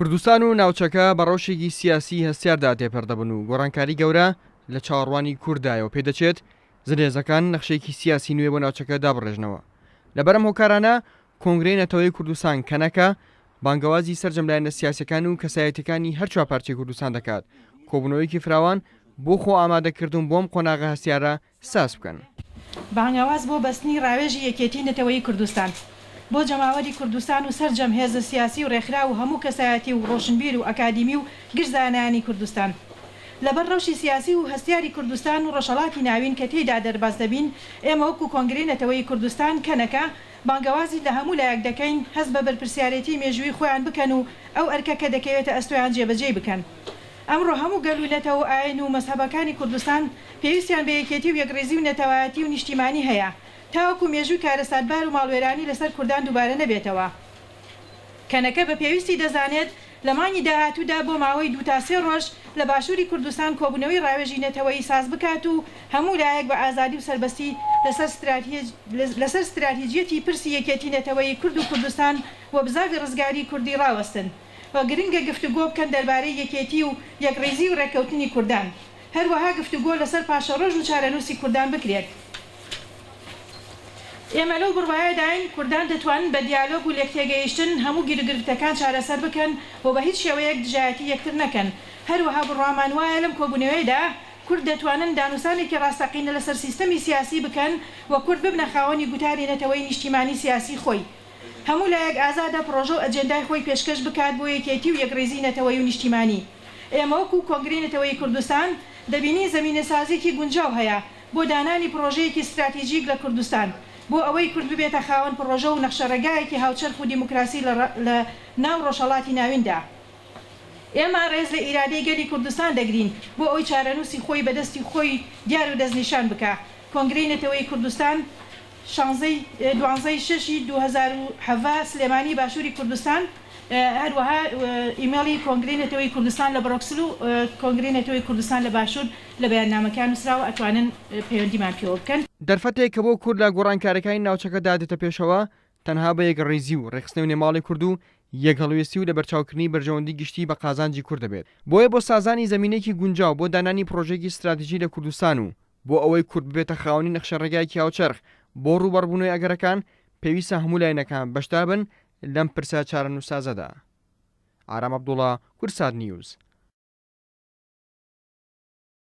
کوردستان و ناوچەکە بە ڕەوشێکی سیاسی هەستیاردا تێپەردەبن و گۆڕانکاری گەورە لە چاوەڕوانی کوردایەوە پێدەچێت زرێزەکان نەخشێکی سیاسی نوێ بۆ ناوچەکە دابڕێژنەوە. لەبەرەم هۆکارانە کۆنگرەی نەتەوەی کوردستان کەنەکە بانگەوازی سەرجەملایەنە سیاسەکان و کەسایەتیەکانی هەر چوار پارچەی کوردستان دەکات کۆبوونەوەیەکی فراوان بۆ خۆ ئامادەکردن بۆم قۆناغە هەستیارە ساز بکەن. بانگەواز بۆ بەستنی ڕاوێژی یەکێتی نەتەوەی کوردستان بۆ جەماوەری کوردستان و سەرجەم هێزە سیاسی و ڕێکخرا و هەموو کەسایەتی و ڕۆشنبیر و ئەکادیمی و گرزانانی کوردستان لەبەر ڕەوشی سیاسی و هەستیاری کوردستان و ڕۆژهەڵاتی ناوین کە تێیدا دەرباز دەبین ئێمە وەکو کۆنگرەی نەتەوەی کوردستان کەنەکە بانگەوازی لە هەموو لایەک دەکەین هەست بە بەرپرسیارەتی مێژووی خۆیان بکەن و ئەو ئەرکەکە دەکەوێتە ئەستۆیان جێبەجێ بکەن. ئەمڕۆ هەموو گەلوونەتەوە و ئاین و مەسحەبەکانی کوردستان پێویستیان بە یەکێتی و یەکڕێزی و نەتەوایەتی و نیشتیمانی هەیە تاوەکو مێژووی کارەساتبار و ماڵوێرانی لەسەر کوردان دووبارە نەبێتەوە. کەنەکە بە پێویستی دەزانێت لە مانگی داهاتوودا بۆ ماوەی 2 تا 3 ڕۆژ لە باشووری کوردستان کۆبوونەوەی ڕاوێژی نەتەوەیی ساز بکات و هەموو لایەک بە ئازادی و سەربەستی لەسەر استراتیجیەتی پرسی یەکێتی نەتەوەی کورد و کوردستان و بزاوی ڕزگاری کوردی ڕاوەستن و گرنگە گفتوگۆ بکەن دەربارەی یەکێتی و یەکڕێزی و ڕێککەوتنی کوردان. هەروەها گفتوگۆ لەسەر پاشەڕۆژ و چارەنووسی کوردان بکرێت. ئێمە لەو بڕواایەداین کوردان دەتوانن بە دیالۆگ و لێکتێگەیشتن هەموو گیرگرفتەکان چارەسەر بکەن و بە هیچ شێوەیەک دژایەتی یەکتر نەکەن. هەروەها بڕوامان وایە لەم کۆبوونەوەیدا کورد دەتوانن دانووسانێکی ڕاستەقینە لەسەر سیستەمی سیاسی بکەن و کورد ببنە خاوەنی گوتاری نەتەوەی نیشتیمانی سیاسی خۆی. هەموو لایەک ئازادە پرۆژە و ئەجێندای خۆی پێشکەش بکات بۆ یەکێتی و یەکڕێزی نەتەوەی و نیشتیمانی. ئێمە وەکو کۆنگرەی نەتەوەی کوردستان دەبینی زەمینەسازیی گونجاو هەیە بۆ دانانی پرۆژەیەکی استراتیژیک لە کوردستان بۆ ئەوەی کورد ببێتە خاوەن پرۆژە و نەخشەڕێگایەکی هاوچەرخ و دیموکراسی لە ناو ڕۆژهەڵاتی ناویندا. ئێمە ڕێز لە ئیرادەی گەلی کوردستان دەگرین بۆ ئەوی چارەنووسی خۆی بەدەستی خۆی دیار و دەستنیشان بکە. کۆنگرەی نەتەوەی کوردستان 12/6/2017 سلێمانی باشووری کوردستان هەروەها ئیمێڵی کۆنگرەی نەتەوەی کوردستان لە بڕۆکسل و کۆنگرەی نەتەوەی کوردستان لە باشوور لە بەیاننامەکان نووسراوە ئەتوانن پەیوەندیمان پێوە بکەن. دەرفەتێک کە بۆ کورد لە گۆڕانکاریەکانی ناوچەکەدا دێتە پێشەوە تەنها بە یەکڕێزی و ڕێخستنەوەی نێماڵی کورد و یەکهەڵوێستی و لە بەرچاوکردنی بەرژەوەندی گشتی بە قازانجی کورد دەبێت. بۆیە بۆ سازانی زمینێکی گونجاو بۆ دانانی پرۆژێکی استراتیژی لە کوردستان و بۆ ئەوەی کورد ببێتە خاوەنی نەخشەڕێگایەکی هاوچەرخ بۆ ڕووبەڕبوونەوەی ئەگەرەکان پێویستە هەموو لایەنەکان بەشدار بن لەم پرسە چارەنووسازەدا. ئارام عەبدوڵڵا، کورسات نیوز.